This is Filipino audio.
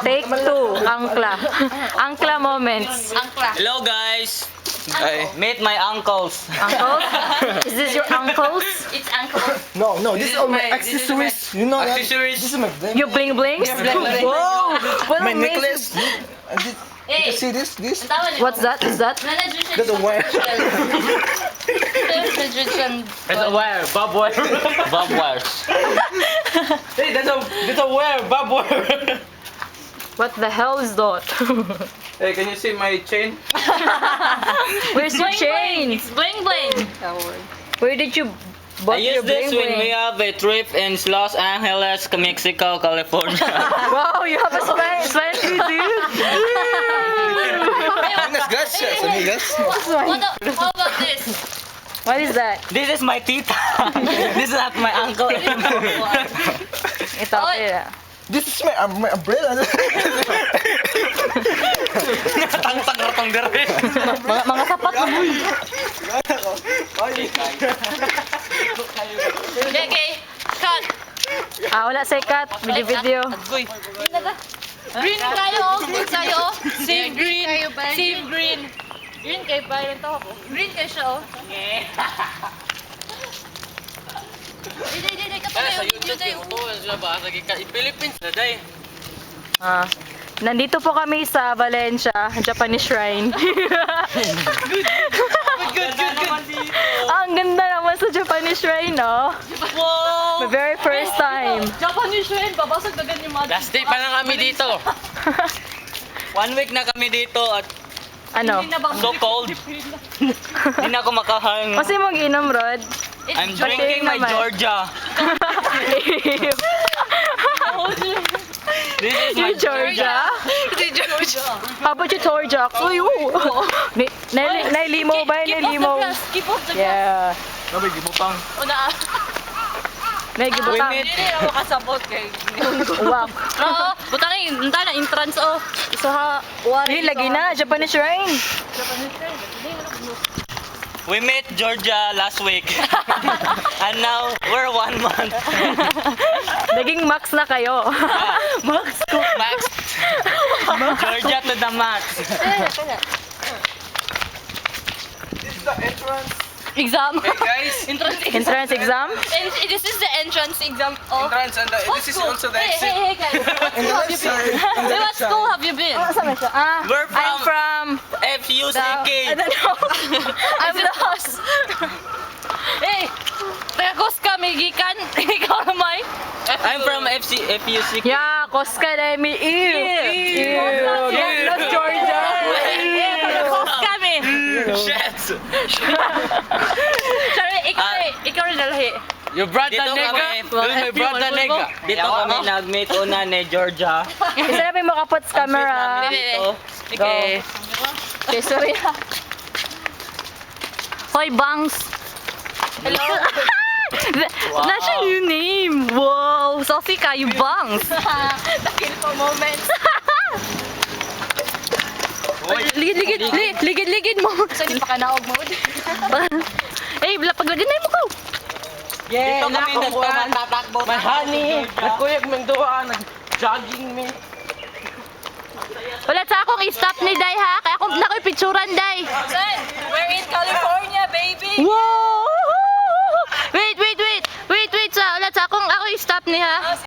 Take two, Angkla. Angkla moments. Hello guys. Meet my uncles. Uncles? Is this your uncles? It's uncle. No, this is all my accessories. You know that? Accessories. This is my bling. Your bling blings? Whoa! What My amazing- necklace. And this, you can see this? This? What's that? Is that? That's a wire. That's a wire, bob wire. Bob wires. Hey, that's a wire, bob wire. What the hell is that? Hey, can you see my chain? Where's your chain? Bling bling. Where did you I bought your use this bling when we bling? have a trip in Los Angeles, Mexico, California. Wow, you have a Spanish dude. Unas gracias, amigas. How about this? What is that? This is my tita. This is not my uncle. Ito, tira. This is my umbrella. Tang-tang-tang dire. Mga sapat na. Okay, cut. Wala sa ikat. Video. Green tayo, green tayo. Save green. Save green. Green kay Byron to. Green kay siya, oh. Hindi, kapag yung tayo. Philippines na day. Nandito po kami sa Valencia, Japanese Shrine. Good. Ang ganda naman sa Japanese Shrine, no? Wow! My very first time. Japanese yun, babasag na ganyan mga. Last day pa lang kami dito. 1 week na kami dito at Ano? so cold. Hindi na ako makahang. Kasi mag-inom, Rod. I'm drinking my naman. Georgia. This is my Yung Georgia? How about your Georgia? Uy, nailimo ba? Nailimo. Keep off the grass. Yeah. Sabi, di mo pang. Una. Naigibutang. Wait, Hindi na makasabot kay. Uwak. Oo, butang yung na entrance, oh. Isa ha, Hindi, lagi na. Japanese Shrine. We met Georgia last week. And now, we're 1 month. Naging max na kayo. Max? Max. Georgia to the max. This is the entrance. Exam. Hey guys. Entrance exam? And this is the entrance exam. Oh. Entrance and this is also the exit. Hey guys. And the left side. And the Hey, what left school side. have you been? We're I'm from FUCK. I don't know. I'm lost. Hey, tagakos kami gikan. Ikaw naman. I'm from FUCK. Yeah, Koska Demi. Ew. Not Georgia. Tagakos kami. Shit. Sorry, ikaw rin nalahi. You brought the Dito nigga. kami. You brought the nigga. Dito kami nag-meet una ni Georgia. Isa na mo kapot sa camera. Dito. Okay. Okay, sorry. Hoy, Bangs. Hello. Wow. That's your new name. Wow, saucy ka, you Bangs. Takil po moment. Ligid mo. Sa di pa ka naog mo. Eh, paglagyan mo ko. Dito kami nagtatakbo. My honey, nagkuyag mong duwa, nag-jogging me. Wala sa akong i-stop ni Day ha. Kaya akong nakoy picturean Day. We're in California, baby. Wow! Wait. Sa wala sa akong ako i-stop ni ha.